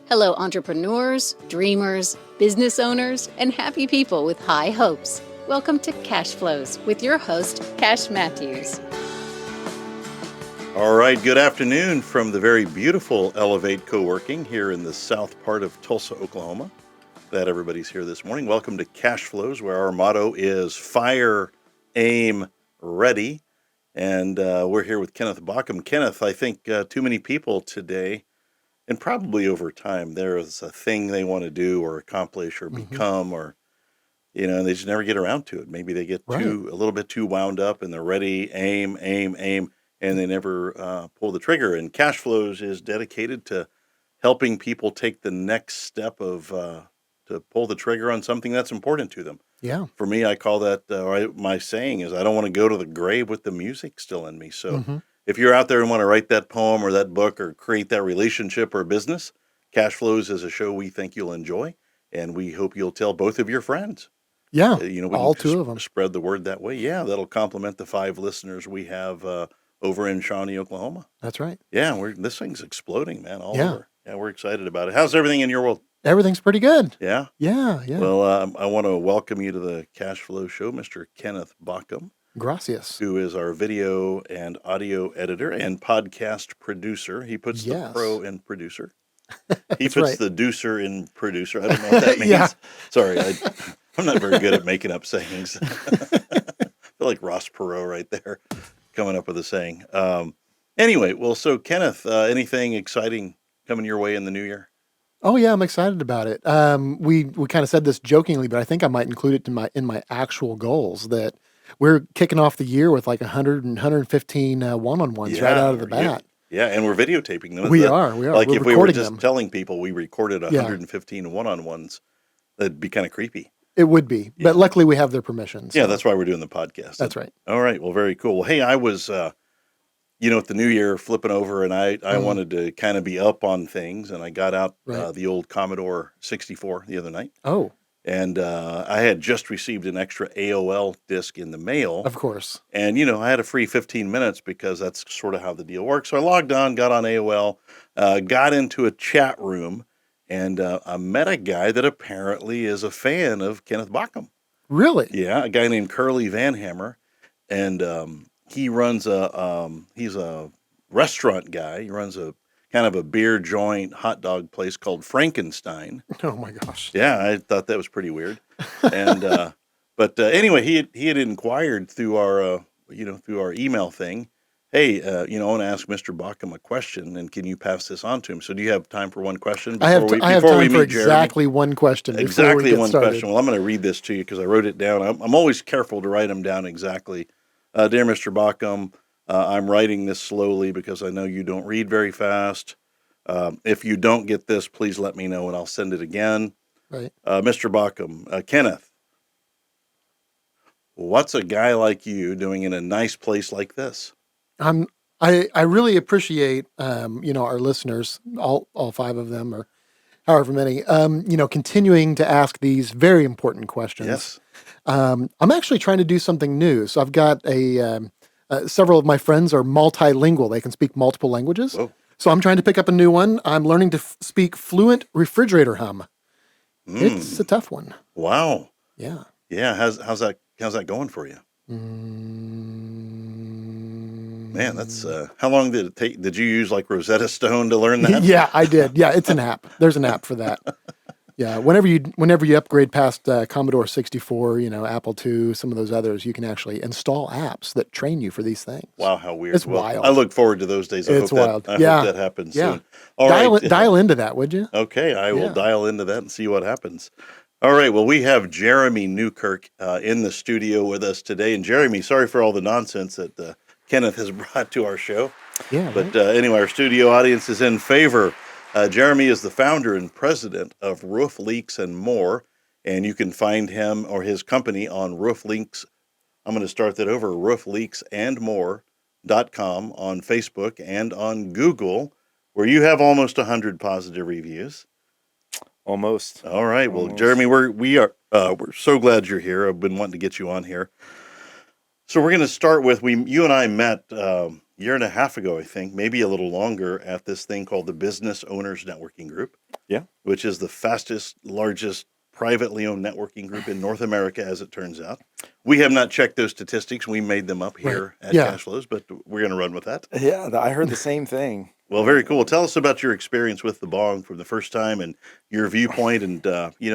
Hello, entrepreneurs, dreamers, business owners, and happy people with high hopes. Welcome to Cashflows with your host, Cash Matthews. All right, good afternoon from the very beautiful Elevate Coworking here in the south part of Tulsa, Oklahoma. Glad everybody's here this morning. Welcome to Cashflows, where our motto is fire, aim, ready. And we're here with Kenneth B.O.N.G. Kenneth, I think too many people today, and probably over time, there is a thing they want to do or accomplish or become, or, and they just never get around to it. Maybe they get a little bit too wound up and they're ready, aim, and they never pull the trigger. And Cashflows is dedicated to helping people take the next step of to pull the trigger on something that's important to them. Yeah. For me, I call that, my saying is, I don't want to go to the grave with the music still in me. So if you're out there and want to write that poem or that book or create that relationship or business, Cashflows is a show we think you'll enjoy, and we hope you'll tell both of your friends. Yeah, we all can two of them. Spread the word that way. Yeah, that'll complement the 5 listeners we have over in Shawnee, Oklahoma. That's right. Yeah, this thing's exploding, man, all over. Yeah, we're excited about it. How's everything in your world? Everything's pretty good. Yeah? Yeah. Well, I want to welcome you to the Cashflow Show, Mr. Kenneth B.O.N.G. Gracias. Who is our video and audio editor and podcast producer. He puts the pro in producer. He puts the deucer in producer. I don't know what that means. Yeah. Sorry, I'm not very good at making up sayings. I feel like Ross Perot right there coming up with a saying. Anyway, well, so Kenneth, anything exciting coming your way in the new year? Oh yeah, I'm excited about it. We kind of said this jokingly, but I think I might include it in my actual goals that we're kicking off the year with like 100 and 115 one-on-ones right out of the bat. Yeah, and we're videotaping them. We are. Like we're if we were just them. telling people we recorded 115 one-on-ones, that'd be kind of creepy. It would be, but luckily we have their permission. So. Yeah, that's why we're doing the podcast. That's right. All right, well, very cool. Well, hey, I was, at the new year flipping over, and I wanted to kind of be up on things, and I got out the old Commodore 64 the other night. Oh. And I had just received an extra AOL disc in the mail. Of course. And, I had a free 15 minutes because that's sort of how the deal works. So I logged on, got on AOL, got into a chat room, and I met a guy that apparently is a fan of Kenneth B.O.N.G. Really? Yeah, a guy named Curly Van Hammer. And he runs he's a restaurant guy. He runs a kind of a beer joint hot dog place called Frankenstein. Oh my gosh. Yeah, I thought that was pretty weird. And but anyway, he had inquired through our through our email thing. Hey, I want to ask Mr. B.O.N.G. a question, and can you pass this on to him? So, do you have time for one question? I have time for exactly one question. Exactly one question. Well, I'm going to read this to you because I wrote it down. I'm always careful to write them down exactly. Dear Mr. B.O.N.G., I'm writing this slowly because I know you don't read very fast. If you don't get this, please let me know and I'll send it again. Right. Mr. B.O.N.G., Kenneth, what's a guy like you doing in a nice place like this? I really appreciate, our listeners, all 5 of them or however many, continuing to ask these very important questions. Yes. I'm actually trying to do something new. So I've got several of my friends are multilingual. They can speak multiple languages. Whoa. So I'm trying to pick up a new one. I'm learning to speak fluent refrigerator hum. It's a tough one. Wow. Yeah. Yeah. How's that going for you? Man, that's how long did it take? Did you use like Rosetta Stone to learn that? Yeah, I did. Yeah, it's an app. There's an app for that. Yeah, whenever you upgrade past Commodore 64, Apple II, some of those others, you can actually install apps that train you for these things. Wow, how weird! It's wild. I look forward to those days. I hope that happens soon. All dial into that, would you? Okay, I will dial into that and see what happens. All right, well, we have Jeremy Newkirk in the studio with us today. And Jeremy, sorry for all the nonsense that Kenneth has brought to our show. Yeah. But anyway, our studio audience is in favor. Jeremy is the founder and president of Roof Leaks and More, and you can find him or his company on Roof Leaks. I'm going to start that over, roofleaksandmore.com on Facebook and on Google, where you have almost 100 positive reviews. Almost. All right. Well, Jeremy, we're so glad you're here. I've been wanting to get you on here. So we're going to start with you and I met year and a half ago, I think, maybe a little longer, at this thing called the Business Owners Networking Group, Yeah. which is the fastest, largest privately owned networking group in North America, as it turns out. We have not checked those statistics. We made them up Right. here at Yeah. Cashflows, but we're going to run with that. Yeah, I heard the same thing. Well, very cool. Tell us about your experience with the Bong from the first time and your viewpoint. And,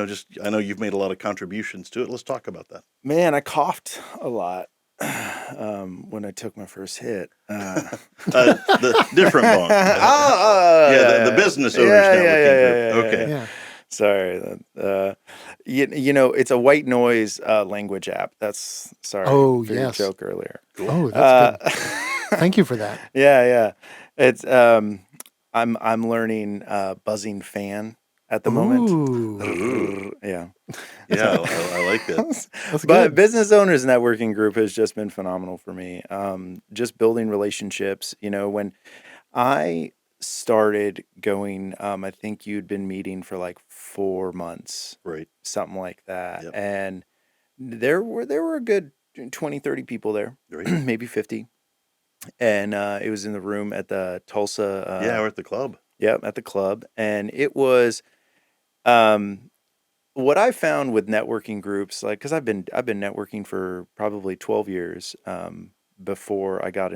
just I know you've made a lot of contributions to it. Let's talk about that. Man, I coughed a lot when I took my first hit. The different Bong. The Business Owners Networking Group. Okay. Yeah. Sorry. It's a white noise language app. That's sorry. Oh, for your yes. joke earlier. Oh, that's good. Thank you for that. Yeah. It's I'm learning buzzing fan at the moment. Ooh. Yeah. Yeah, I like that. That's But good. Business Owners Networking Group has just been phenomenal for me. Just building relationships. When I started going, I think you'd been meeting for like 4 months, Right. something like that. Yep. And there were a good 20, 30 people there, Right. maybe 50. And it was in the room at the Tulsa. Yeah, we're at the club. Yep, at the club. And it was what I found with networking groups, like, because I've been networking for probably 12 years before I got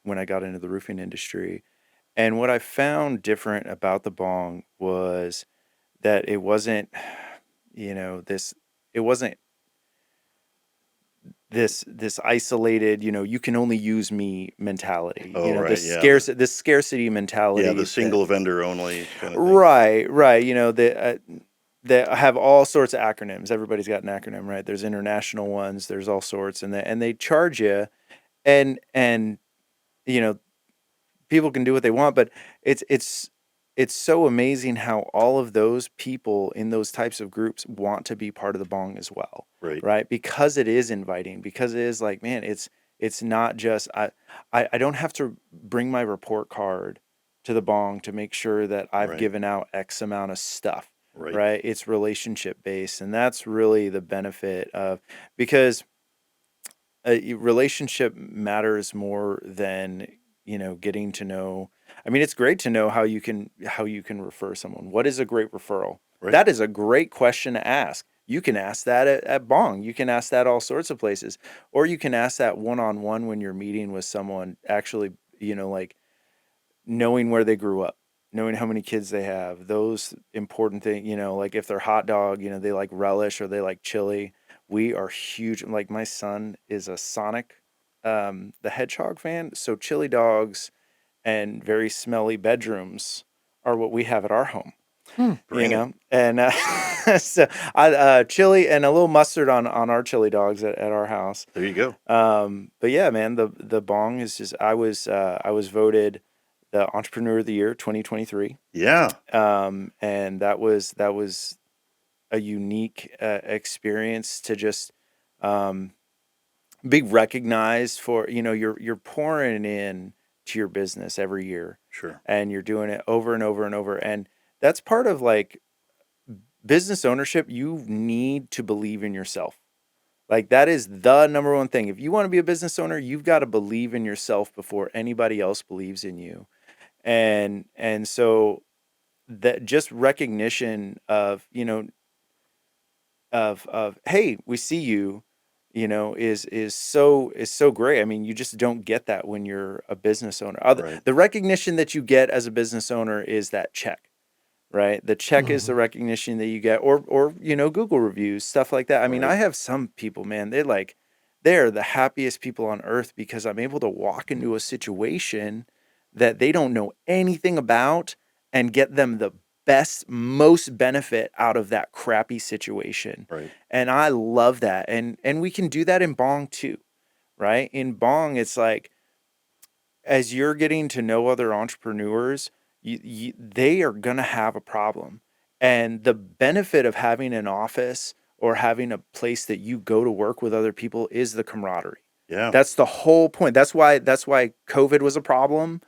when I got into the roofing industry. And what I found different about the Bong was that it wasn't, it wasn't this isolated, you can only use me mentality. Oh, right, This yeah. this scarcity mentality. Yeah, the single vendor only kind of thing. Right. They have all sorts of acronyms. Everybody's got an acronym, right? There's international ones. There's all sorts, and they charge you, and people can do what they want, but it's so amazing how all of those people in those types of groups want to be part of the Bong as well, Right. Because it is inviting, because it is like, man, it's not just I don't have to bring my report card to the Bong to make sure that I've Right. given out X amount of stuff, Right. right? It's relationship based, and that's really the benefit of, because relationship matters more than getting to know. I mean, it's great to know how you can refer someone. What is a great referral? Right. That is a great question to ask. You can ask that at Bong. You can ask that all sorts of places, or you can ask that one-on-one when you're meeting with someone. Actually, like knowing where they grew up, knowing how many kids they have, those important things. Like if they're hot dog, they like relish or they like chili. We are huge. Like my son is a Sonic the Hedgehog fan, so chili dogs and very smelly bedrooms are what we have at our home. Brandon. And so chili and a little mustard on our chili dogs at our house. There you go. But yeah, man, the Bong is just, I was voted the Entrepreneur of the Year 2023. Yeah. And that was a unique experience to just be recognized for, you're pouring in to your business every year. Sure. And you're doing it over and over and over. And that's part of like business ownership. You need to believe in yourself. Like that is the number one thing. If you want to be a business owner, you've got to believe in yourself before anybody else believes in you. And so that just recognition of, of hey, we see you, is so great. I mean, you just don't get that when you're a business owner. Right. The recognition that you get as a business owner is that check, right? The check is the recognition that you get, or Google reviews, stuff like that. I mean, Right. I have some people, man, they're the happiest people on earth because I'm able to walk into a situation that they don't know anything about and get them the best, most benefit out of that crappy situation. Right. And I love that. And we can do that in Bong too, right? In Bong, it's like, as you're getting to know other entrepreneurs, they are going to have a problem. And the benefit of having an office or having a place that you go to work with other people is the camaraderie. Yeah. That's the whole point. That's why COVID was a problem.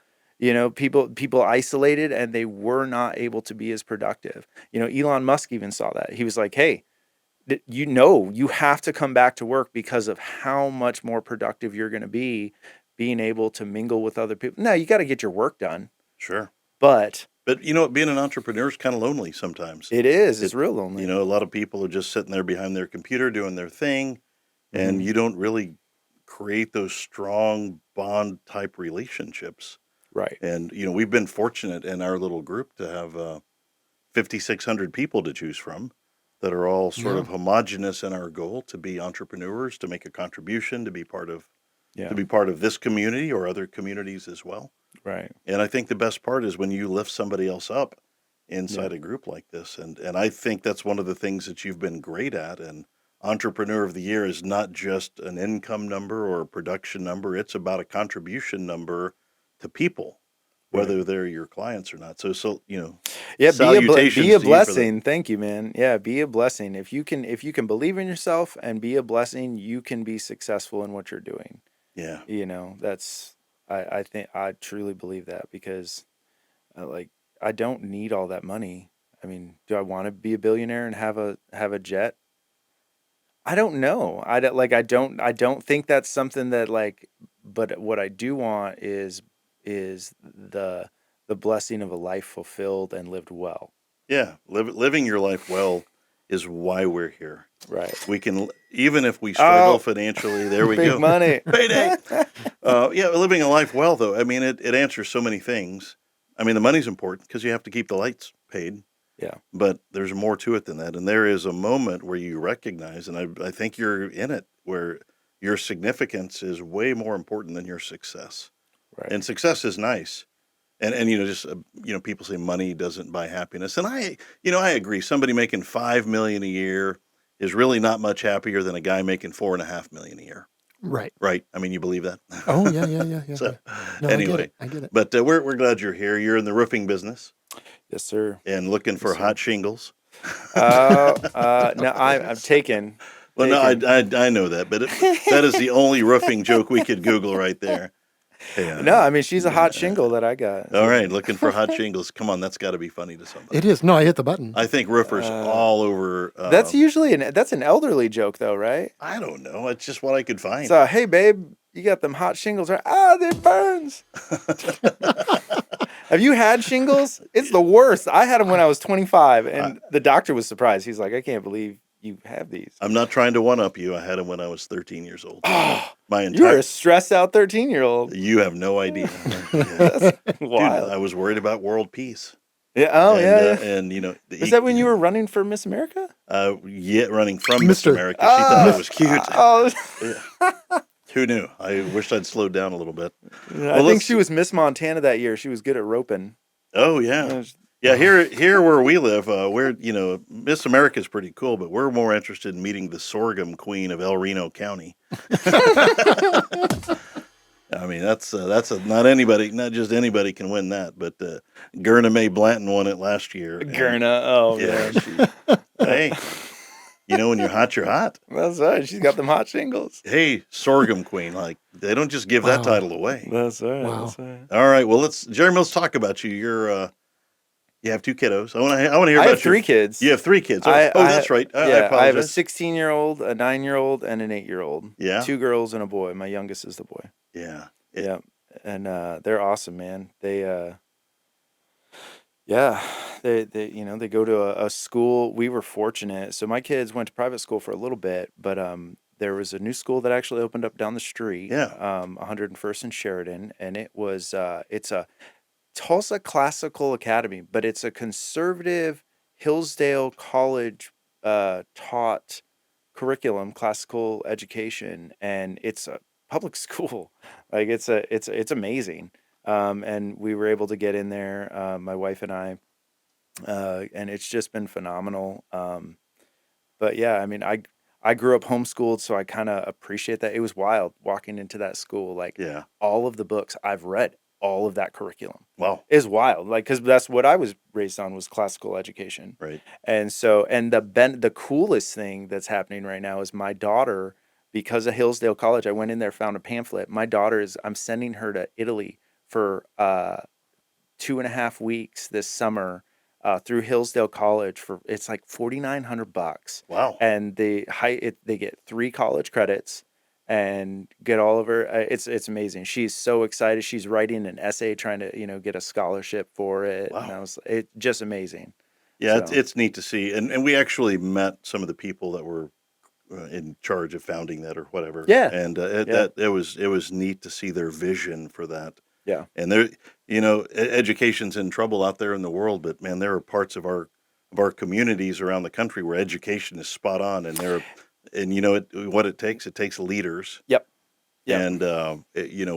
People isolated and they were not able to be as productive. Elon Musk even saw that. He was like, hey, you have to come back to work because of how much more productive you're going to be being able to mingle with other people. Now you got to get your work done, Sure. but But you know, being an entrepreneur is kind of lonely sometimes. it's It, real you lonely. know, a lot of people are just sitting there behind their computer doing their thing, and Hmm. you don't really create those strong bond type relationships. Right. And you know, we've been fortunate in our little group to have 5,600 people to choose from that are all sort Yeah. of homogenous in our goal to be entrepreneurs, to make a contribution, Yeah. to be part of this community or other communities as well. Right. And I think the best part is when you lift somebody else up Yeah. inside a group like this. And I think that's one of the things that you've been great at. And Entrepreneur of the Year is not just an income number or a production number, it's about a contribution number to people, Right. whether they're your clients or not. So you know, Yeah, be salutations a to you for that. blessing. Thank you, man. Yeah, be a blessing. If you can believe in yourself and be a blessing, you can be successful in what you're doing. Yeah. You know, that's I think I truly believe that because like I don't need all that money. I mean, do I want to be a billionaire and have a jet? I don't know. I don't think that's something that like, but what I do want is the blessing of a life fulfilled and lived well. Yeah. Living your life well is why we're here. Right. We can, even if we struggle Oh, financially, there we big go. money. Payday. Yeah, living a life well, though. I mean, it answers so many things. I mean, the money's important because you have to keep the lights paid, Yeah. but there's more to it than that. And there is a moment where you recognize, and I think you're in it, where your significance is way more important than your success. Right. And success is nice. And you know, just you know, people say money doesn't buy happiness, and you know, I agree. Somebody making 5 million a year is really not much happier than a guy making 4.5 million a year, Right. right? I mean, you believe that? Oh yeah, yeah, yeah, yeah, So, yeah. No, I get it. anyway, I get it. but we're glad you're here. You're in the roofing business Yes, sir. and looking for Yes, sir. hot shingles. No, I'm taken. Well, no, Taken. I know that, but that is the only roofing joke we could Google right there. Hey, No, I mean she's a hot shingle that I got. all right, looking for hot shingles. Come on, that's got to be funny to somebody. It is. No, I hit the button. I think roofers all over. That's usually that's an elderly joke though, right? I don't know. It's just what I could find. So, hey babe, you got them hot shingles, right? Ah, it burns. Have you had shingles? It's the worst. I had them when I was 25, and the doctor was surprised. He's like, I can't believe you have these. I'm not trying to one up you. I had them when I was 13 years old. My You're entire. a stressed out 13-year-old. You have no idea. Yeah. That's Dude, wild. I was worried about world peace. Yeah. Oh, and, yeah. and you know, Is that when you were running for Miss America? Yeah, running from Miss Mr. America. She thought I was cute. Oh, Yeah. Who knew? I wished I'd slowed down a little bit. I Well, think let's- she was Miss Montana that year. She was good at roping. Oh yeah. Yeah, here where we live, we're, you know, Miss America's pretty cool, but we're more interested in meeting the sorghum queen of El Reno County. I mean, that's not just anybody can win that, but Gerna Mae Blanton won it last year. and- Gurna. Oh, Yeah, man. hey, you know, when you're hot, you're hot. That's right. She's got them hot shingles. Hey, sorghum queen, like they don't just give that Wow. title away. That's right. Wow. That's right. All right, well, Jeremy, let's talk about you. You have 2 kiddos. I want to hear I about have 3 kids. You have 3 kids. Oh, I that's right. Yeah, I I have a apologize. 16-year-old, a 9-year-old, and an 8-year-old. Yeah. 2 girls and a boy. My youngest is the boy. Yeah. Yeah. And they're awesome, man. They yeah, they you know, they go to a school. We were fortunate. So my kids went to private school for a little bit, but there was a new school that actually opened up down the street. Yeah. 101st and Sheridan, and it's a Tulsa Classical Academy, but it's a conservative Hillsdale College taught curriculum, classical education, and it's a public school. Like it's amazing. And we were able to get in there, my wife and I, and it's just been phenomenal. But yeah, I mean, I grew up homeschooled, so I kind of appreciate that. It was wild walking into that school. Like Yeah. all of the books I've read, all of that curriculum Wow. is wild. Like, because that's what I was raised on was classical education. Right. And so, and the coolest thing that's happening right now is my daughter, because of Hillsdale College, I went in there, found a pamphlet. My daughter I'm sending her to Italy for 2.5 weeks this summer through Hillsdale College for it's like $4,900. Wow. And they get 3 college credits, and get all of her. It's amazing. She's so excited. She's writing an essay trying to, get a scholarship for it. And Wow. it just amazing. Yeah, So it's neat to see, and we actually met some of the people that were in charge of founding that or whatever, yeah, and yeah, it was neat to see their vision for that. yeah, And there, education's in trouble out there in the world, but man, there are parts of our communities around the country where education is spot on, and what it takes. It takes leaders, yep, yep, and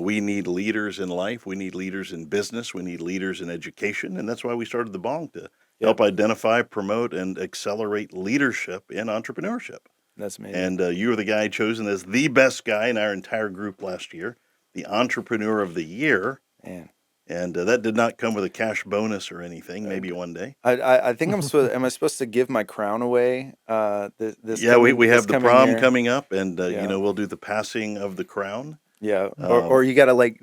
we need leaders in life. We need leaders in business. We need leaders in education, and that's why we started the Bong to yep. help identify, promote, and accelerate leadership in entrepreneurship. That's amazing. And you were the guy chosen as the best guy in our entire group last year, the Entrepreneur of the Year. Man. And that did not come with a cash bonus or anything. Maybe one day. I think I'm supposed. Am I supposed to give my crown away? This Yeah, coming we this have the coming prom year. coming up, and Yeah, we'll do the passing of the crown. yeah. Um, Or you gotta like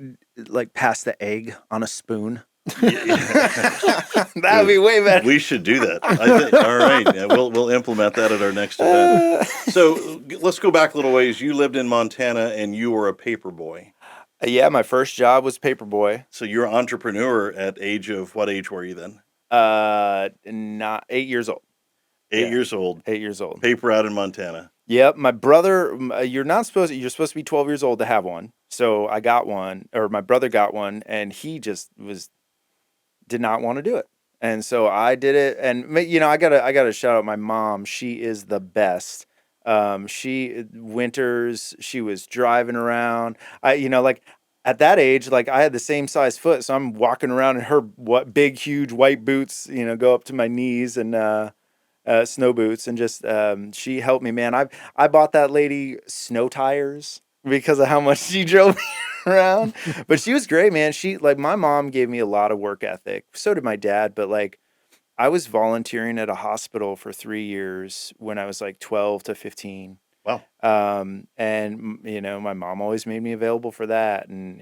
pass the egg on a spoon. That would be Dude, way better. we should do that. I think. All right, yeah, we'll implement that at our next event. So let's go back a little ways. You lived in Montana, and you were a paper boy. Yeah, my first job was paperboy. So you're an entrepreneur at what age were you then? Not 8 years old. 8 years old. 8 years old. Paper out in Montana. Yep, my brother. You're supposed to be 12 years old to have one. So I got one, or my brother got one, and he just did not want to do it. And so I did it. And I gotta shout out my mom. She is the best. She was driving around. Like at that age, like I had the same size foot, so I'm walking around in her big, huge white boots, go up to my knees, and snow boots, and just she helped me, man. I bought that lady snow tires because of how much she drove me around. But she was great, man. My mom gave me a lot of work ethic. So did my dad, but like I was volunteering at a hospital for 3 years when I was like 12 to 15. Wow. And my mom always made me available for that. And,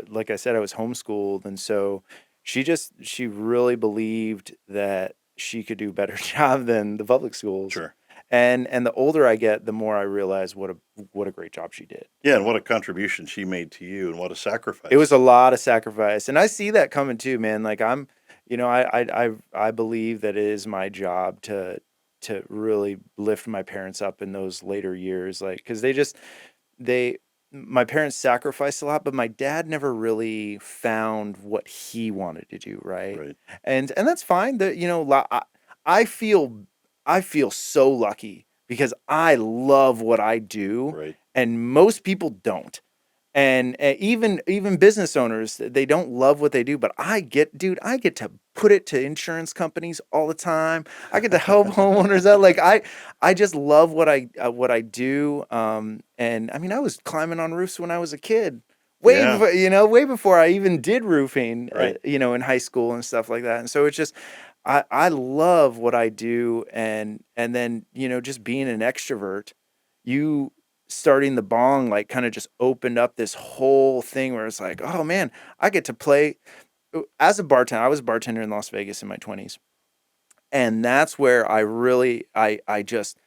like I said, I was homeschooled. And so she really believed that she could do a better job than the public schools. Sure. And the older I get, the more I realize what a great job she did. Yeah, and what a contribution she made to you, and what a sacrifice. It was a lot of sacrifice, and I see that coming too, man. Like I believe that it is my job to really lift my parents up in those later years, like because my parents sacrificed a lot, but my dad never really found what he wanted to do, right? Right. And that's fine. That I feel so lucky because I love what I do, Right. and most people don't. And even business owners, they don't love what they do, but I get to put it to insurance companies all the time. I get to help homeowners out. Like I just love what I do. And I mean, I was climbing on roofs when I was a kid, Yeah. way before I even did roofing, Right. in high school and stuff like that. And so it's just, I love what I do. And then, just being an extrovert, starting the Bong like kind of just opened up this whole thing where it's like, oh man, I get to play as a bartender. I was a bartender in Las Vegas in my 20s. And that's where I just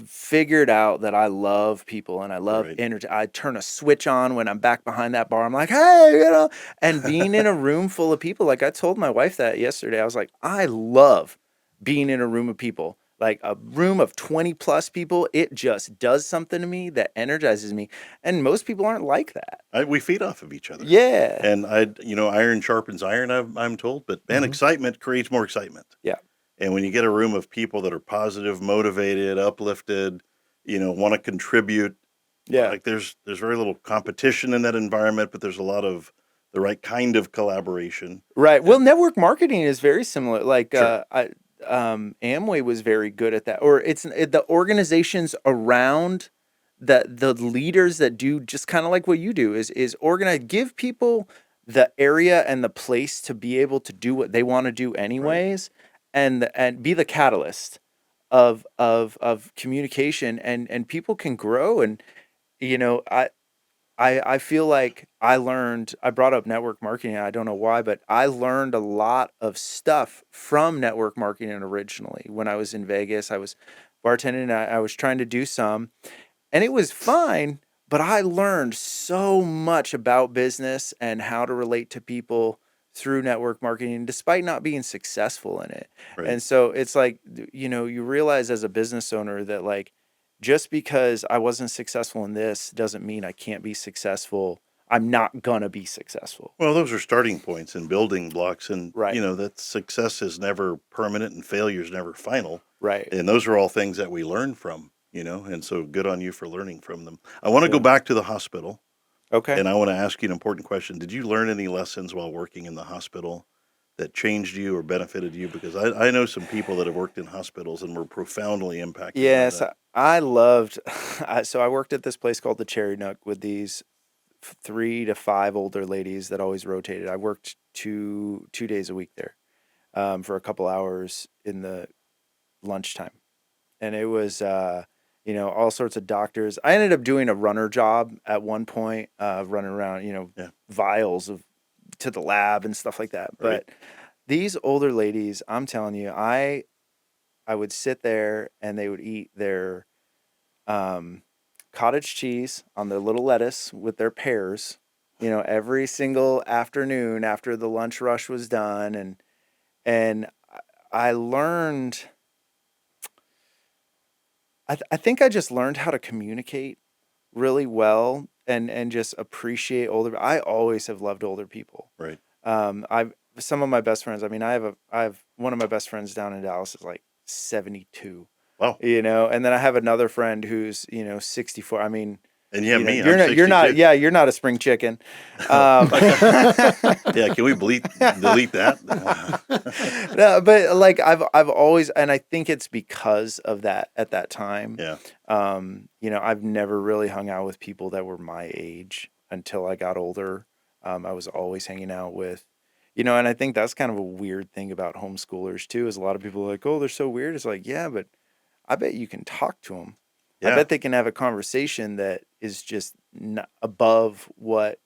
figured out that I love people and I love Right. energy. I turn a switch on when I'm back behind that bar. I'm like, hey, and being in a room full of people, like I told my wife that yesterday. I was like, I love being in a room of people. Like a room of 20 plus people, it just does something to me that energizes me. And most people aren't like that. We feed off of each other. Yeah. And iron sharpens iron, I'm told, but man, excitement creates more excitement. Yeah. And when you get a room of people that are positive, motivated, uplifted, want to contribute, Yeah. like there's very little competition in that environment, but there's a lot of the right kind of collaboration. Right. Well, network marketing is very similar. Like Sure. Amway was very good at that. Or the organizations around the leaders that do just kind of like what you do is organize, give people the area and the place to be able to do what they want to do anyways, and be the catalyst of communication, and people can grow. And I feel like I brought up network marketing. I don't know why, but I learned a lot of stuff from network marketing originally. When I was in Vegas, I was bartending, and I was trying to do some. and it was fine, but I learned so much about business and how to relate to people through network marketing despite not being successful in it. Right. And so it's like, you realize as a business owner that like just because I wasn't successful in this doesn't mean I can't be successful. I'm not gonna be successful. Well, those are starting points and building blocks, and Right. that success is never permanent and failure is never final. Right. And those are all things that we learn from, and so good on you for learning from them. I want to go Yeah. back to the hospital, Okay. and I want to ask you an important question. Did you learn any lessons while working in the hospital that changed you or benefited you? Because I know some people that have worked in hospitals and were profoundly impacted by Yes, that. I loved. So I worked at this place called the Cherry Nook with these 3 to 5 older ladies that always rotated. I worked two days a week there, for a couple hours in the lunchtime, and it was all sorts of doctors. I ended up doing a runner job at one point, running around Yeah. vials of to the lab and stuff like that. Right. But these older ladies, I'm telling you, I would sit there and they would eat their cottage cheese on their little lettuce with their pears, every single afternoon after the lunch rush was done. And I learned, I think I just learned how to communicate really well and just appreciate older. I always have loved older people. Right. I've some of my best friends. I mean, I have one of my best friends down in Dallas is like 72. Wow. And then I have another friend who's 64. I mean, And you have me. you're I'm not 62. yeah, you're not a spring chicken. Yeah. Can we delete that? No, but like I've always, and I think it's because of that at that time. Yeah. I've never really hung out with people that were my age until I got older. I was always hanging out with, and I think that's kind of a weird thing about homeschoolers too, is a lot of people are like, oh, they're so weird. It's like, yeah, but I bet you can talk to them. I Yeah. bet they can have a conversation that is just not above what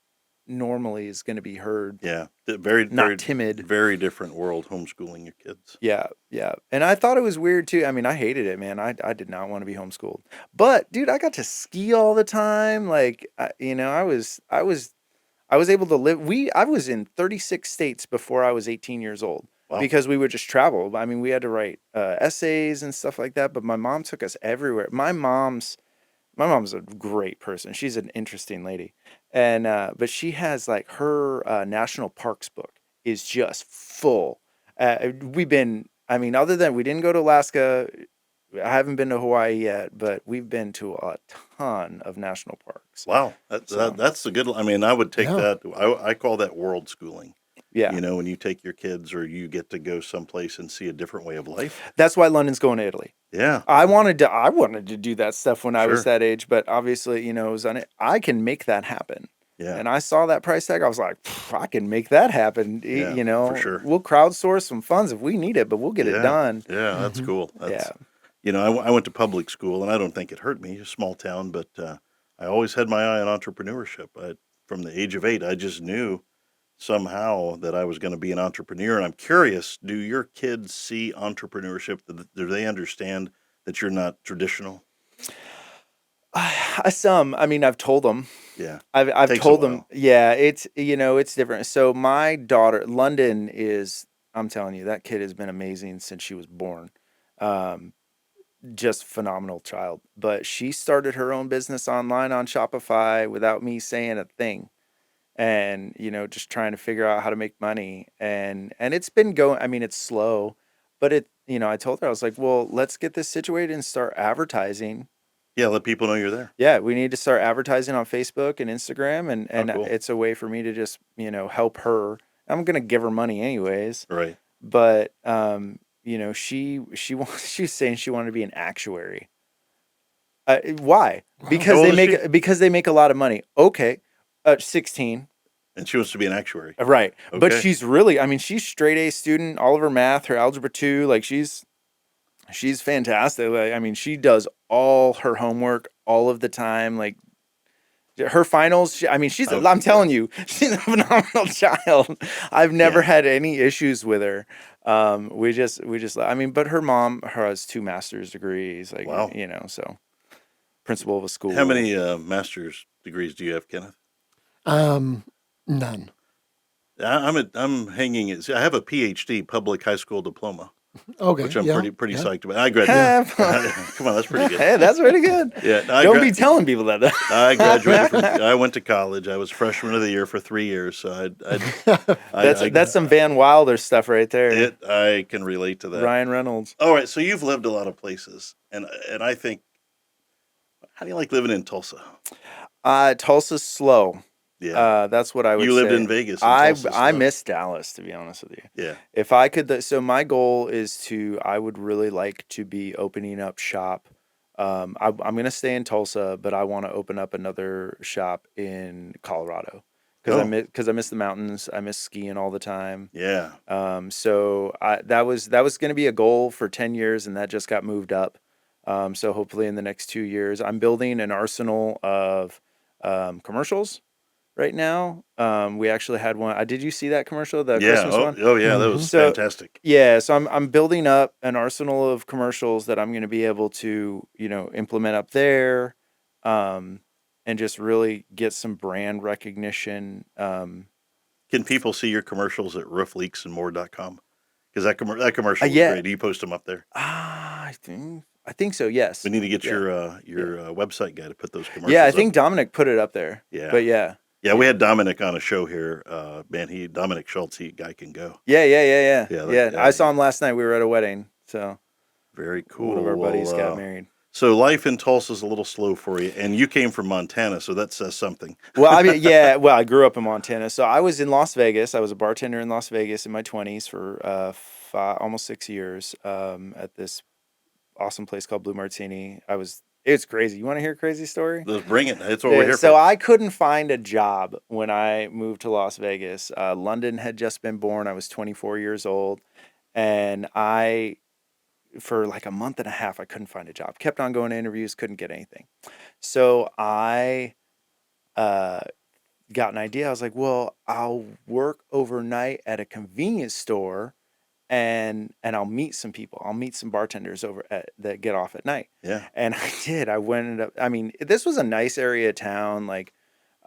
normally is going to be heard. Yeah. Very, Not very timid. Very different world homeschooling your kids. Yeah, yeah. And I thought it was weird too. I mean, I hated it, man. I did not want to be homeschooled. But dude, I got to ski all the time. Like, I was able to live. I was in 36 states before I was 18 years old. Wow. Because we would just travel. I mean, we had to write essays and stuff like that. But my mom took us everywhere. My mom's a great person. She's an interesting lady, and but she has like her national parks book is just full. We've been. I mean, other than we didn't go to Alaska, I haven't been to Hawaii yet, but we've been to a ton of national parks. Wow. So- That's a good. I mean, I would take Yeah. that. I call that world schooling. Yeah, When you take your kids or you get to go someplace and see a different way of life. that's why London's going to Italy. Yeah. I wanted to do that stuff when I was Sure. that age, but obviously, it was I can make that happen. Yeah. And I saw that price tag. I was like, I can make that happen. Yeah, for sure. We'll crowdsource some funds if we need it, but we'll get it Yeah. done. Yeah, that's Mhm. cool. That's, Yeah. I went to public school, and I don't think it hurt me, a small town, but I always had my eye on entrepreneurship. From the age of 8, I just knew somehow that I was going to be an entrepreneur. And I'm curious, do your kids see entrepreneurship? Do they understand that you're not traditional? Some, I mean, I've told them. Yeah. I've Takes a told them. while. Yeah, it's different. So my daughter, London is, I'm telling you, that kid has been amazing since she was born. Just phenomenal child. But she started her own business online on Shopify without me saying a thing. And, just trying to figure out how to make money. And it's been going, I mean, it's slow, but I told her, I was like, well, let's get this situated and start advertising. Yeah, let people know you're there. Yeah, we need to start advertising on Facebook and Instagram, and cool. it's a way for me to just, help her. I'm gonna give her money anyways, Right. but she was saying she wanted to be an actuary. Why? Because How they old is make because they make a lot of money. Okay, 16. And she wants to be an actuary. Right. But Okay. she's really, I mean, she's straight A student, all of her math, her algebra 2, like she's fantastic. Like, I mean, she does all her homework all of the time. Like her finals, I mean, I'm telling you, she's a phenomenal child. I've never had any issues with her. We just, I mean, but her mom has 2 master's degrees, like, Wow. so principal of a school. How many master's degrees do you have, Kenneth? None. I'm hanging it. I have a PhD, public high school diploma, Okay. which I'm Yeah. pretty Yeah. psyched about. I graduated. Come on, that's pretty good. Hey, that's pretty good. Yeah, Don't be telling people that. I graduated I went to college. I was freshman of the year for 3 years, so That's some Van Wilder stuff right there. I can relate to that. Ryan Reynolds. All right, so you've lived a lot of places, and I think, how do you like living in Tulsa? Tulsa's slow. Yeah, That's what I would say. you lived in Vegas. And I Tulsa's I slow. miss Dallas, to be honest with you. Yeah, If I could, so my goal is I would really like to be opening up shop. I'm going to stay in Tulsa, but I want to open up another shop in Colorado because I miss the mountains. I miss skiing all the time. yeah. So that was going to be a goal for 10 years, and that just got moved up. So hopefully in the next 2 years, I'm building an arsenal of commercials. Right now, we actually had one. Did you see that commercial, the Christmas one? Oh yeah, that was So- fantastic. Yeah, so I'm building up an arsenal of commercials that I'm going to be able to, implement up there, and just really get some brand recognition. Can people see your commercials at roofleaksandmore.com? Because that commercial was yeah. great. Do you post them up there? I think so. Yes. We need to get Yeah. your website guy to put those commercials. Yeah, I up. think Dominic put it up there. Yeah. But yeah. Yeah, we had Dominic on a show here. Man, Dominic Schultz, guy can go. Yeah. Yeah, I saw him last night. We were at a wedding, so Very cool. one of our buddies Well, got married. So life in Tulsa is a little slow for you, and you came from Montana, so that says something. Well, I mean, yeah. Well, I grew up in Montana, so I was in Las Vegas. I was a bartender in Las Vegas in my 20s for almost 6 years at this awesome place called Blue Martini. It's crazy. You want to hear a crazy story? Let's bring it. That's what we're here So for. I couldn't find a job when I moved to Las Vegas. London had just been born. I was 24 years old, and for like a month and a half, I couldn't find a job. Kept on going to interviews, couldn't get anything. So I got an idea. I was like, well, I'll work overnight at a convenience store, and I'll meet some people. I'll meet some bartenders that get off at night. Yeah. And I did. I mean, this was a nice area of town. Like,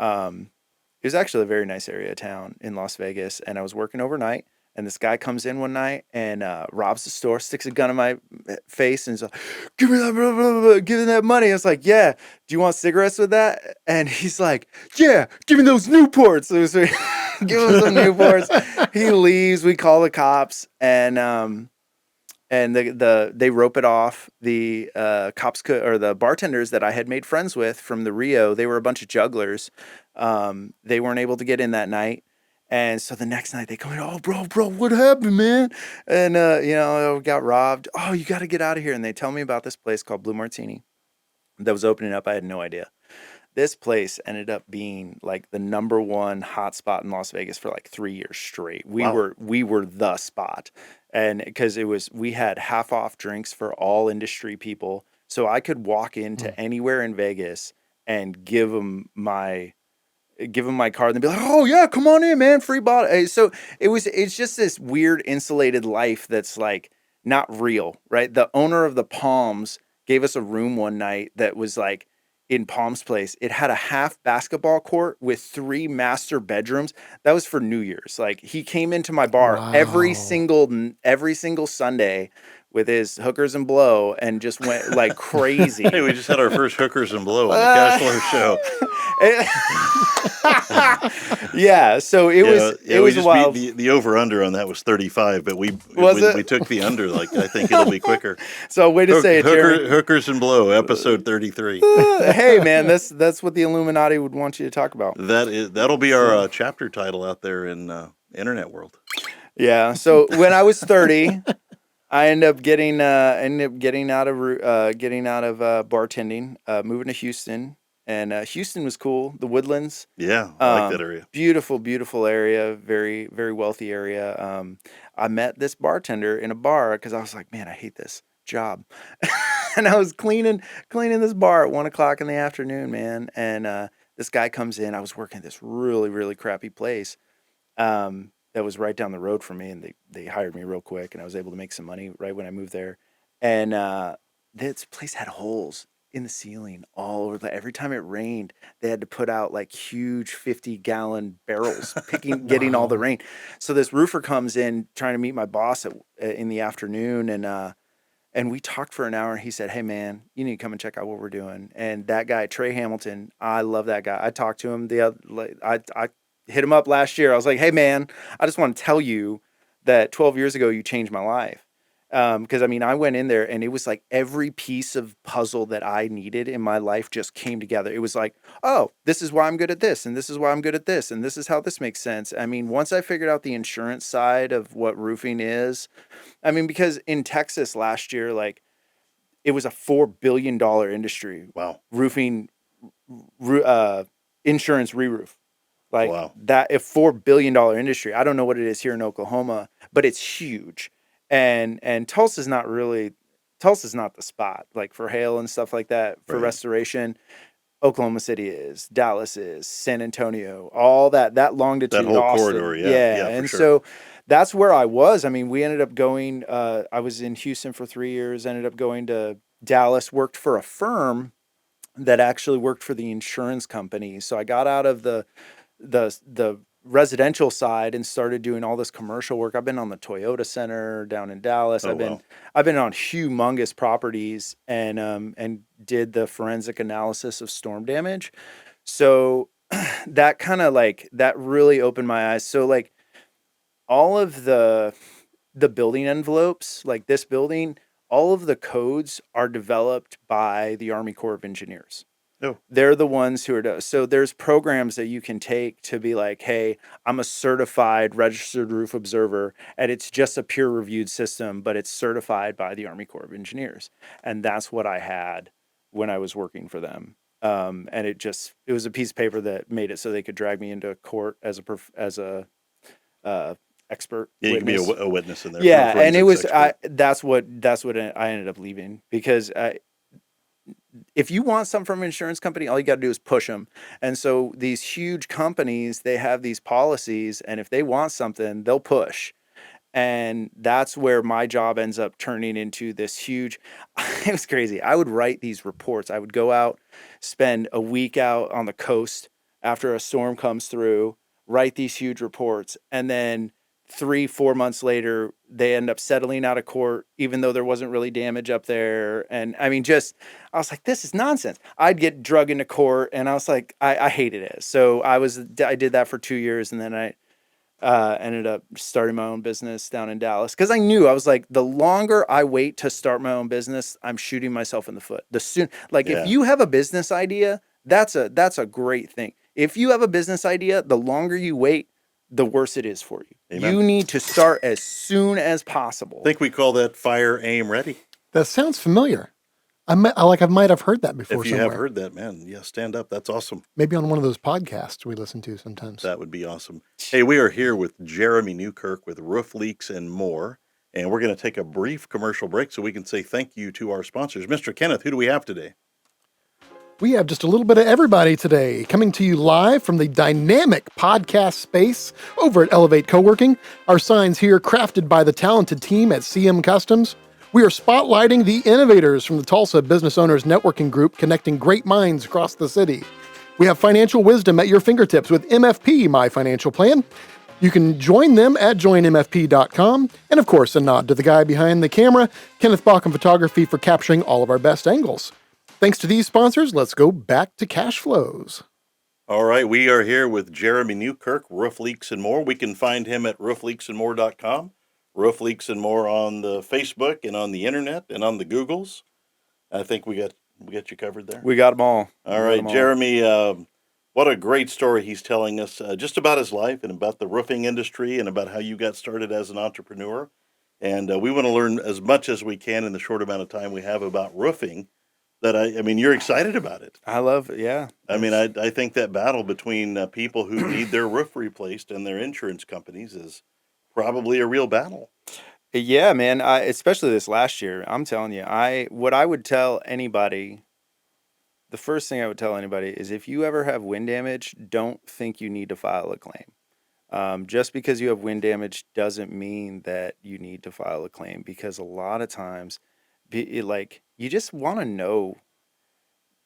it was actually a very nice area of town in Las Vegas. And I was working overnight, and this guy comes in one night and robs the store, sticks a gun in my face, and he's like, "Give me that, blah, blah, blah, give me that money." I was like, "Yeah, do you want cigarettes with that?" And he's like, "Yeah, give me those Newports." So give him some Newports. He leaves. We call the cops, and they rope it off. The cops or the bartenders that I had made friends with from the Rio, they were a bunch of jugglers. They weren't able to get in that night. And so the next night they come in, "Oh, bro, what happened, man?" And, got robbed. "Oh, you got to get out of here." And they tell me about this place called Blue Martini that was opening up. I had no idea. This place ended up being like the number one hot spot in Las Vegas for like 3 years straight. We were the spot. And because we had half off drinks for all industry people. So I could walk into anywhere in Vegas and give them my card and they'd be like, "Oh yeah, come on in, man, free bottle." So it's just this weird insulated life that's like not real, right? The owner of the Palms gave us a room one night that was like in Palms Place. It had a half basketball court with 3 master bedrooms. That was for New Year's. Like, he came into my bar every single Sunday with his hookers and blow and just went like crazy. Hey, we just had our first hookers and blow on the Cashflows show. Yeah, so it was wild. The over under on that was 35, but we took the under. Like, I think it'll be quicker. So way to say it, Jeremy. Hookers and blow, episode 33. Hey man, that's what the Illuminati would want you to talk about. That'll be our chapter title out there in internet world. Yeah. So when I was 30, I ended up getting out of bartending, moving to Houston. And Houston was cool. The Woodlands. Yeah, I like that area. Beautiful, beautiful area. Very, very wealthy area. I met this bartender in a bar because I was like, man, I hate this job. And I was cleaning this bar at 1:00 in the afternoon, man. And this guy comes in. I was working at this really, really crappy place that was right down the road from me. And they hired me real quick. And I was able to make some money right when I moved there. And this place had holes in the ceiling all over. Every time it rained, they had to put out like huge 50-gallon barrels, getting all the Wow. rain. So this roofer comes in trying to meet my boss in the afternoon, and we talked for an hour. He said, "Hey man, you need to come and check out what we're doing." And that guy, Trey Hamilton, I love that guy. I talked to him I hit him up last year. I was like, "Hey man, I just want to tell you that 12 years ago you changed my life." Because I mean, I went in there and it was like every piece of puzzle that I needed in my life just came together. It was like, oh, this is why I'm good at this, and this is why I'm good at this, and this is how this makes sense. I mean, once I figured out the insurance side of what roofing is, I mean, because in Texas last year, like it was a $4 billion industry, Wow. roofing, insurance re-roof, like Wow. that, a $4 billion industry. I don't know what it is here in Oklahoma, but it's huge. And Tulsa's not the spot like for hail and stuff like that for Right. restoration. Oklahoma City is, Dallas is, San Antonio, all that That longitude, whole corridor. Austin. Yeah. Yeah. Yeah, for And sure. so that's where I was. I mean, we ended up going, I was in Houston for 3 years, ended up going to Dallas, worked for a firm that actually worked for the insurance company. So I got out of the residential side and started doing all this commercial work. I've been on the Toyota Center down in Dallas. Oh, I've wow. been on humongous properties and did the forensic analysis of storm damage. So that kind of like that really opened my eyes. So like all of the building envelopes, like this building, all of the codes are developed by the Army Corps of Engineers. Oh, They're the ones who are so there's programs that you can take to be like, hey, I'm a certified registered roof observer, and it's just a peer reviewed system, but it's certified by the Army Corps of Engineers. And that's what I had when I was working for them. And it was a piece of paper that made it so they could drag me into court as a expert yeah. You can be witness. a witness in there, Yeah, and it forensics was expert. that's what I ended up leaving because if you want something from an insurance company, all you got to do is push them. And so these huge companies, they have these policies, and if they want something, they'll push. And that's where my job ends up turning into this huge. It was crazy. I would write these reports. I would go out, spend a week out on the coast after a storm comes through, write these huge reports, and then 3-4 months later, they end up settling out of court, even though there wasn't really damage up there. And I mean, I was like, this is nonsense. I'd get drug into court, and I was like, I hated it. So I did that for 2 years, and then I ended up starting my own business down in Dallas because I was like, the longer I wait to start my own business, I'm shooting myself in the foot. Like if Yeah. you have a business idea, that's a great thing. If you have a business idea, the longer you wait, the worse it is for you. Amen. You need to start as soon as I possible. think we call that fire, aim, ready. That sounds familiar. I might have heard that before If you somewhere. have heard that, man, yeah, stand up. That's awesome. Maybe on one of those podcasts we listen to sometimes. That would be awesome. Hey, we are here with Jeremy Newkirk with Roof Leaks and More, and we're going to take a brief commercial break so we can say thank you to our sponsors. Mr. Kenneth, who do we have today? We have just a little bit of everybody today, coming to you live from the dynamic podcast space over at Elevate Coworking. Our signs here crafted by the talented team at CM Customs. We are spotlighting the innovators from the Tulsa Business Owners Networking Group, connecting great minds across the city. We have financial wisdom at your fingertips with MFP, My Financial Plan. You can join them at joinmfp.com. And of course, a nod to the guy behind the camera, Kenneth Bauckham Photography, for capturing all of our best angles. Thanks to these sponsors, let's go back to Cashflows. All right, we are here with Jeremy Newkirk, Roof Leaks and More. We can find him at roofleaksandmore.com, Roof Leaks and More on the Facebook and on the internet and on the Googles. I think we got you covered there. We got them all. All right, Jeremy, what a great story he's telling us just about his life and about the roofing industry and about how you got started as an entrepreneur. And we want to learn as much as we can in the short amount of time we have about roofing. I mean, you're excited about it. I love it. Yeah. I mean, I think that battle between people who need their roof replaced and their insurance companies is probably a real battle. Yeah, man. Especially this last year, I'm telling you, what I would tell anybody, the first thing I would tell anybody is if you ever have wind damage, don't think you need to file a claim. Just because you have wind damage doesn't mean that you need to file a claim, because a lot of times, you just want to know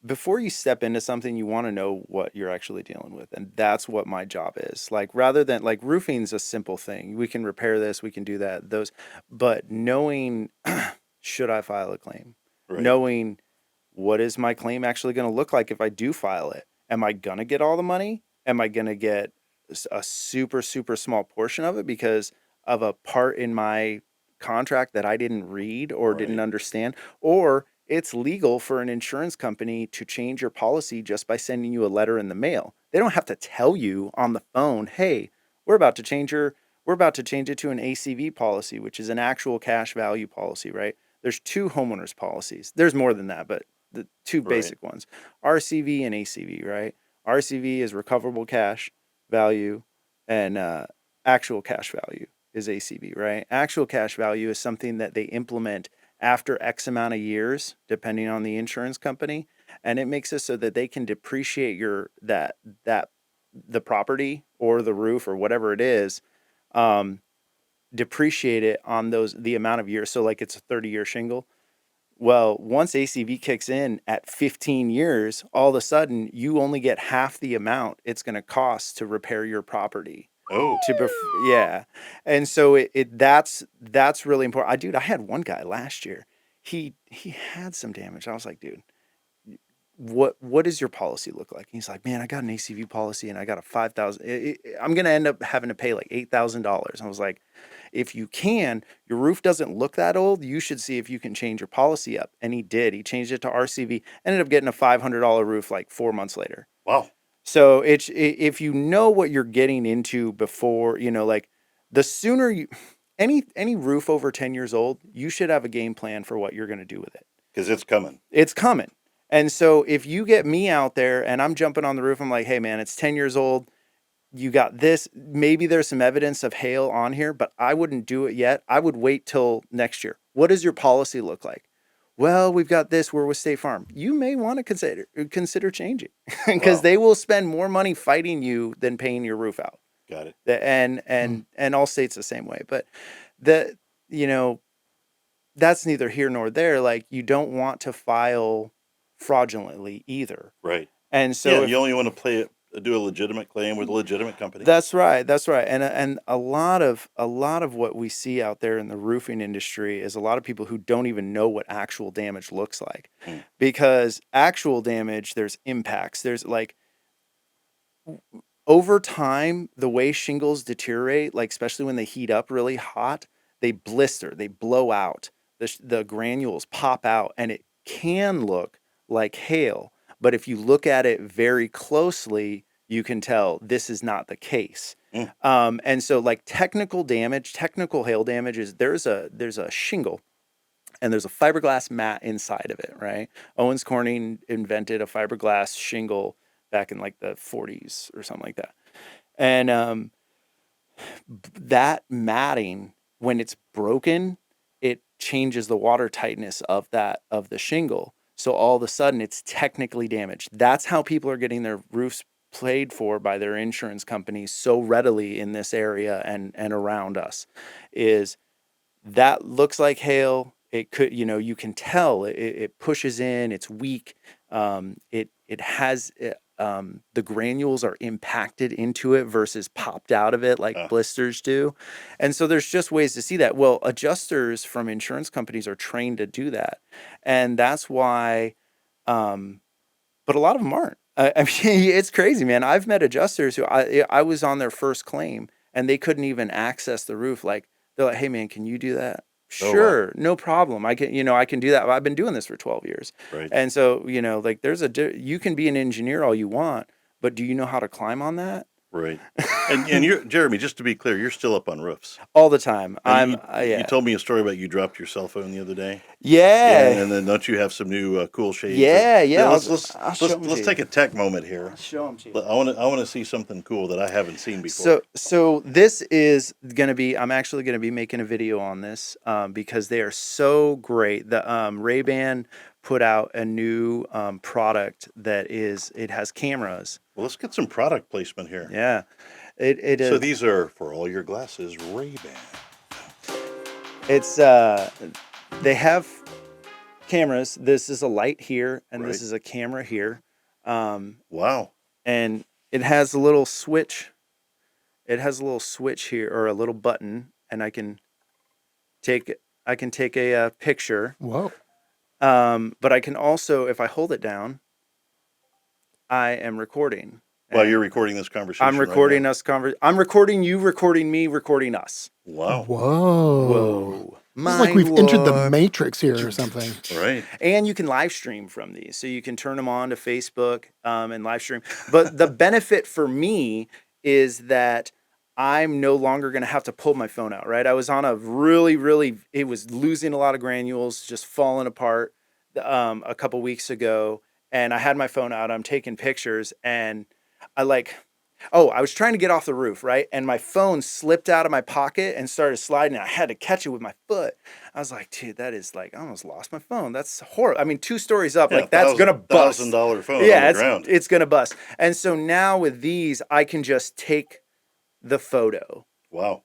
before you step into something, you want to know what you're actually dealing with. And that's what my job is. Like, rather than like roofing's a simple thing. We can repair this, we can do that, but knowing, should I file a claim? Right. Knowing what is my claim actually going to look like if I do file it? Am I going to get all the money? Am I going to get a super, super small portion of it because of a part in my contract that I didn't read or didn't Right. understand? Or it's legal for an insurance company to change your policy just by sending you a letter in the mail. They don't have to tell you on the phone, hey, we're about to change it to an ACV policy, which is an actual cash value policy, right? There's two homeowners policies. There's more than that, but the two Right. basic ones, RCV and ACV, right? RCV is recoverable cash value, and actual cash value is ACV, right? Actual cash value is something that they implement after X amount of years, depending on the insurance company, and it makes it so that they can depreciate the property or the roof or whatever it is, depreciate it on the amount of years. So like it's a 30-year shingle. Well, once ACV kicks in at 15 years, all of a sudden you only get half the amount it's going to cost to repair your property. Oh, Yeah. And so that's really important. I had one guy last year. He had some damage. I was like, dude, what does your policy look like? And he's like, man, I got an ACV policy and I got a 5,000. I'm going to end up having to pay like $8,000. I was like, if you can, your roof doesn't look that old. You should see if you can change your policy up. And he did. He changed it to RCV, ended up getting a $500 roof like 4 months later. wow. So if you know what you're getting into before, like the sooner any roof over 10 years old, you should have a game plan for what you're going to do with it. Because it's coming. It's coming. And so if you get me out there and I'm jumping on the roof, I'm like, hey man, it's 10 years old. You got this. Maybe there's some evidence of hail on here, but I wouldn't do it yet. I would wait till next year. What does your policy look like? Well, we've got this. We're with State Farm. You may want to consider changing because Wow. they will spend more money fighting you than paying your roof out. Got it. And all states the same way. But that's neither here nor there. Like, you don't want to file fraudulently either. Right. And so you only want to do a legitimate claim with a legitimate company. That's right. And a lot of what we see out there in the roofing industry is a lot of people who don't even know what actual damage looks like. Because actual damage, there's impacts. There's like, over time, the way shingles deteriorate, like especially when they heat up really hot, they blister, they blow out, the granules pop out, and it can look like hail. But if you look at it very closely, you can tell this is not the case. And so like technical hail damage is there's a shingle and there's a fiberglass mat inside of it, right? Owens Corning invented a fiberglass shingle back in like the 40s or something like that. And that matting, when it's broken, it changes the water tightness of the shingle. So all of a sudden it's technically damaged. That's how people are getting their roofs paid for by their insurance companies so readily in this area and around us. Is that looks like hail. It could, you can tell it pushes in, it's weak. It has the granules are impacted into it versus popped out of it like blisters do. And so there's just ways to see that. Well, adjusters from insurance companies are trained to do that. And that's why, but a lot of them aren't. I mean, it's crazy, man. I've met adjusters who I was on their first claim and they couldn't even access the roof. Like, they're like, hey man, can you do that? Oh, wow. Sure, no problem. I can do that. I've been doing this for 12 years. Right. And so, like you can be an engineer all you want, but do you know how to climb on that? Right. And you're, Jeremy, just to be clear, you're still up on roofs. All the time. And Yeah. you told me a story about you dropped your cell phone the other day. Yeah. And then don't you have some new cool shades? Yeah. Let's take a tech moment here. I'll show them to you. I want to see something cool that I haven't seen before. So this is going to be, I'm actually going to be making a video on this because they are so great. The Ray-Ban put out a new product it has cameras. Well, let's get some product placement here. Yeah. So these are for all your glasses, Ray-Ban. It's they have cameras. This is a light here, and Right. this is a camera here. Wow. And it has a little switch. It has a little switch here, or a little button, and I can take a picture. Whoa. But I can also, if I hold it down, I am recording. While And you're recording this conversation I'm right recording now. us. I'm recording you, recording me, recording us. Wow. Whoa. Whoa. This is like we've entered the Matrix here or something. Right. And you can live stream from these. So you can turn them on to Facebook and live stream. But the benefit for me is that I'm no longer going to have to pull my phone out, right? I was on a it was losing a lot of granules, just falling apart a couple weeks ago. And I had my phone out. I'm taking pictures, and I was trying to get off the roof, right? And my phone slipped out of my pocket and started sliding. I had to catch it with my foot. I was like, dude, that is like, I almost lost my phone. That's horrible. I mean, 2 stories up, Yeah, like that's going to bust. $1,000 phone Yeah, on the ground. it's going to bust. And so now with these, I can just take the photo, Wow.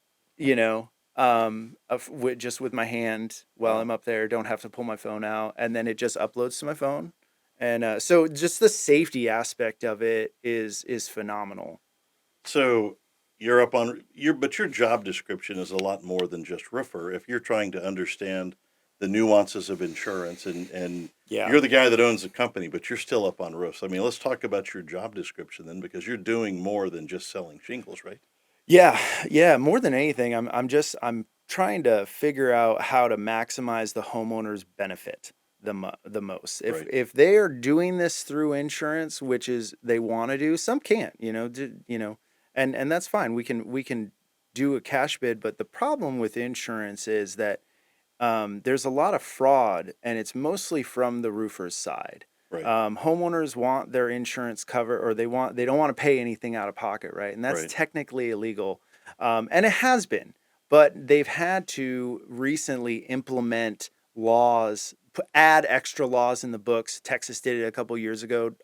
just with my hand while I'm up there. Don't have to pull my phone out. And then it just uploads to my phone. And so just the safety aspect of it is phenomenal. So you're up on but your job description is a lot more than just roofer. If you're trying to understand the nuances of insurance and Yeah. you're the guy that owns the company, but you're still up on roofs. I mean, let's talk about your job description then, because you're doing more than just selling shingles, right? Yeah. More than anything, I'm trying to figure out how to maximize the homeowner's benefit the most. Right. If they are doing this through insurance, which is they want to do, some can't, and that's fine. We can do a cash bid, but the problem with insurance is that there's a lot of fraud, and it's mostly from the roofer's side. Right. Homeowners want their insurance cover, or they don't want to pay anything out of pocket, right? And that's Right. technically illegal, and it has been. But they've had to recently implement laws, add extra laws in the books. Texas did it a couple years ago.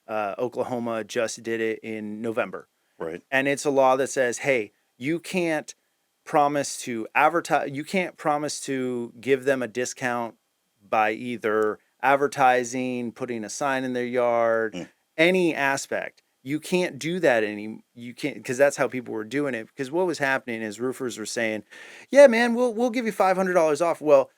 Oklahoma just did it in November. Right. And it's a law that says, hey, you can't promise to advertise, you can't promise to give them a discount by either advertising, putting a sign in their yard, any aspect. You can't do that you can't, because that's how people were doing it. Because what was happening is roofers were saying, yeah, man, we'll give you $500 off. Well,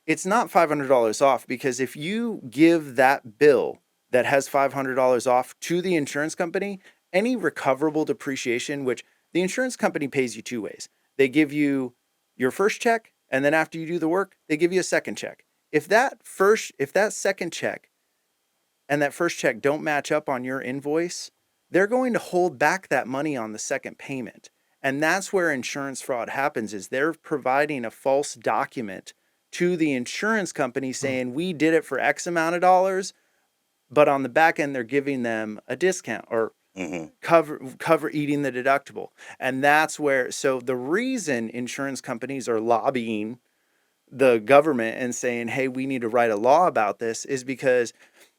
it's not $500 off, because if you give that bill that has $500 off to the insurance company, any recoverable depreciation, which the insurance company pays you 2 ways. They give you your first check, and then after you do the work, they give you a second check. If that second check and that first check don't match up on your invoice, they're going to hold back that money on the second payment. And that's where insurance fraud happens, is they're providing a false document to the insurance company saying we did it for X amount of dollars, but on the back end they're giving them a discount or cover eating the deductible. And that's where, so the reason insurance companies are lobbying the government and saying, hey, we need to write a law about this, is because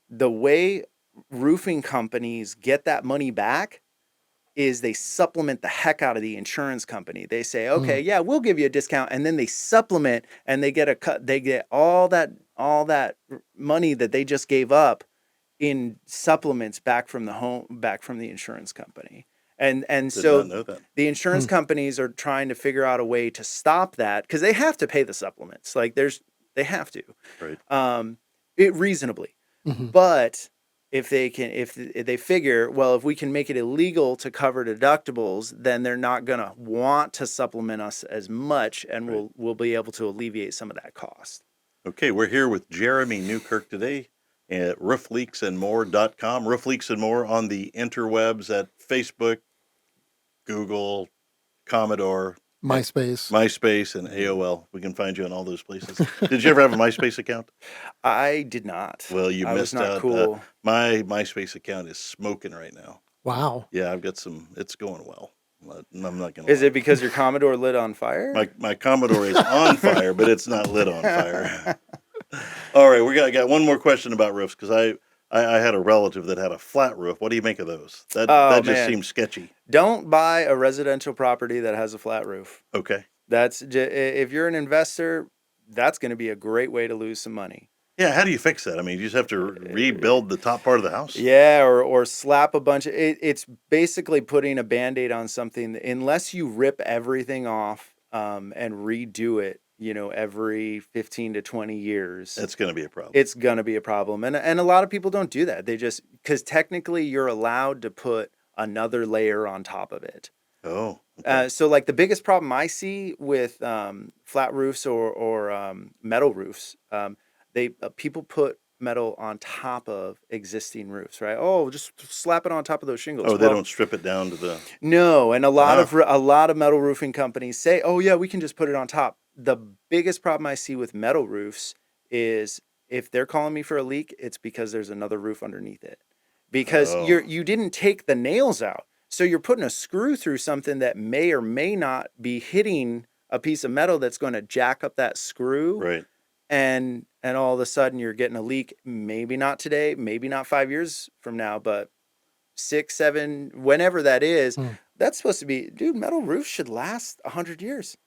the way roofing companies get that money back is they supplement the heck out of the insurance company. They say, okay, yeah, we'll give you a discount. And then they supplement, and they get a cut. They get all that money that they just gave up in supplements back from the insurance company. And Did so not know that. the insurance companies are trying to figure out a way to stop that, because they have to pay the supplements. Like they have to, Right. it reasonably. But if they figure, well, if we can make it illegal to cover deductibles, then they're not going to want to supplement us as much, and we'll be able to alleviate some of that cost. Okay, we're here with Jeremy Newkirk today at roofleaksandmore.com. Roof Leaks and More on the interwebs at Facebook, Google, Commodore, MySpace, and AOL. We can find you on all those places. Did you ever have a MySpace account? I did not. Well, you I was missed not out. cool. My MySpace account is smoking right now. Wow. Yeah, I've got it's going well. I'm not going to. Is it because your Commodore lit on fire? My Commodore is on fire, but it's not lit on fire. All right, I got one more question about roofs, because I had a relative that had a flat roof. What do you make of those? That just seems sketchy. Don't buy a residential property that has a flat roof. Okay. If you're an investor, that's going to be a great way to lose some money. Yeah, how do you fix that? I mean, you just have to rebuild the top part of the house? Yeah, or slap a bunch of it's basically putting a Band-Aid on something unless you rip everything off and redo it, every 15 to 20 years. That's going to be a problem. It's going to be a problem. And a lot of people don't do that. They just because technically you're allowed to put another layer on top of it. Oh, okay. So like the biggest problem I see with flat roofs or metal roofs, people put metal on top of existing roofs, right? Oh, just slap it on top of those shingles. Oh, they don't strip it down to the. No, and a lot Wow. of metal roofing companies say, "Oh yeah, we can just put it on top." The biggest problem I see with metal roofs is if they're calling me for a leak, it's because there's another roof underneath it. Because Oh, you didn't take the nails out. So you're putting a screw through something that may or may not be hitting a piece of metal that's going to jack up that screw, right. and all of a sudden you're getting a leak, maybe not today, maybe not 5 years from now, but 6, 7, whenever that is. Mm. That's supposed to be, dude, metal roofs should last 100 years.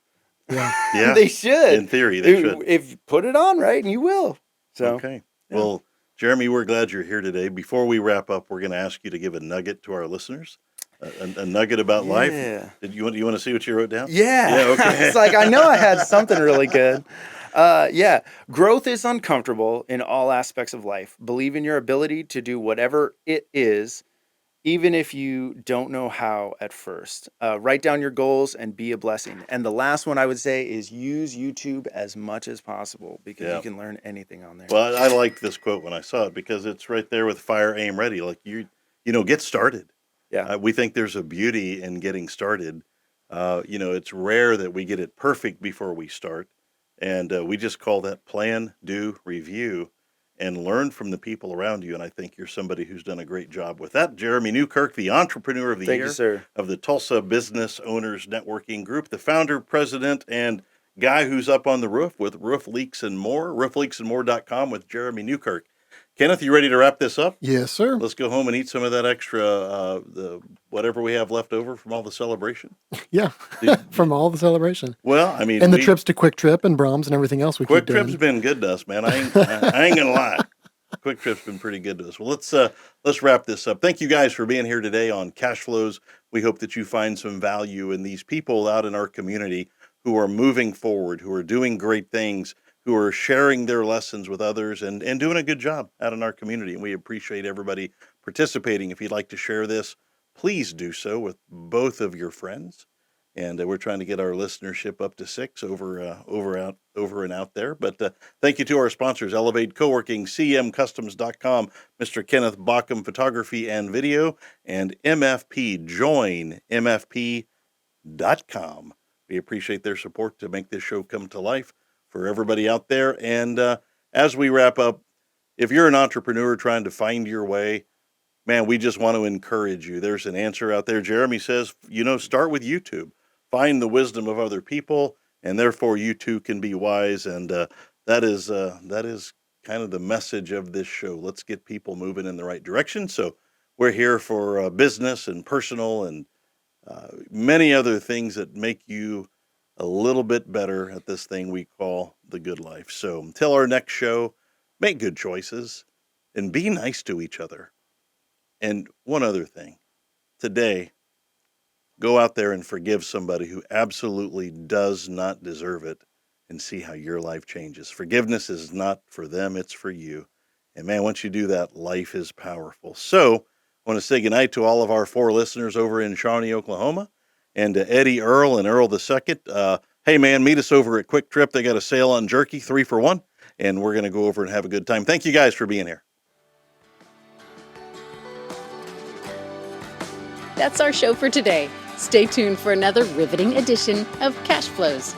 Yeah. Yeah. They should. In theory, they should. If you put it on right, and you will. So, Okay. yeah. Well, Jeremy, we're glad you're here today. Before we wrap up, we're going to ask you to give a nugget to our listeners, a nugget about life. Yeah. Did you want to see what you wrote down? Yeah. Yeah. Okay. It's like, I know I had something really good. Yeah. Growth is uncomfortable in all aspects of life. Believe in your ability to do whatever it is, even if you don't know how at first. Write down your goals and be a blessing. And the last one I would say is use YouTube as much as possible because Yeah. you can learn anything on there. Well, I liked this quote when I saw it because it's right there with fire, aim, ready. Like get started. Yeah. We think there's a beauty in getting started. It's rare that we get it perfect before we start. And we just call that plan, do, review, and learn from the people around you. And I think you're somebody who's done a great job with that. Jeremy Newkirk, the Entrepreneur of the Thank Year you, sir. of the Tulsa Business Owners Networking Group, the founder, president, and guy who's up on the roof with Roof Leaks and More, roofleaksandmore.com with Jeremy Newkirk. Kenneth, you ready to wrap this up? Yes, sir. Let's go home and eat some of that extra, the whatever we have left over from all the celebration. Yeah. From all the celebration. Well, I mean, And the trips to Quick Trip and Brahms and everything else we Quick keep Trip's doing. been good to us, man. I ain't gonna lie. Quick Trip's been pretty good to us. Well, let's wrap this up. Thank you guys for being here today on Cashflows. We hope that you find some value in these people out in our community who are moving forward, who are doing great things, who are sharing their lessons with others and doing a good job out in our community. And we appreciate everybody participating. If you'd like to share this, please do so with both of your friends. And we're trying to get our listenership up to 6 over and out there. But thank you to our sponsors, Elevate Coworking, cmcustoms.com, Mr. Kenneth Bauckham Photography and Video, and MFP, join MFP.com. We appreciate their support to make this show come to life for everybody out there. And as we wrap up, if you're an entrepreneur trying to find your way, man, we just want to encourage you. There's an answer out there. Jeremy says, start with YouTube. Find the wisdom of other people, and therefore you too can be wise. And that is kind of the message of this show. Let's get people moving in the right direction. So we're here for business and personal and many other things that make you a little bit better at this thing we call the good life. So until our next show, make good choices and be nice to each other. And one other thing, today, go out there and forgive somebody who absolutely does not deserve it and see how your life changes. Forgiveness is not for them, it's for you. And man, once you do that, life is powerful. So I want to say goodnight to all of our 4 listeners over in Shawnee, Oklahoma, and to Eddie Earl and Earl II. Hey man, meet us over at Quick Trip. They got a sale on jerky, 3 for 1, and we're going to go over and have a good time. Thank you guys for being here. That's our show for today. Stay tuned for another riveting edition of Cash Flows.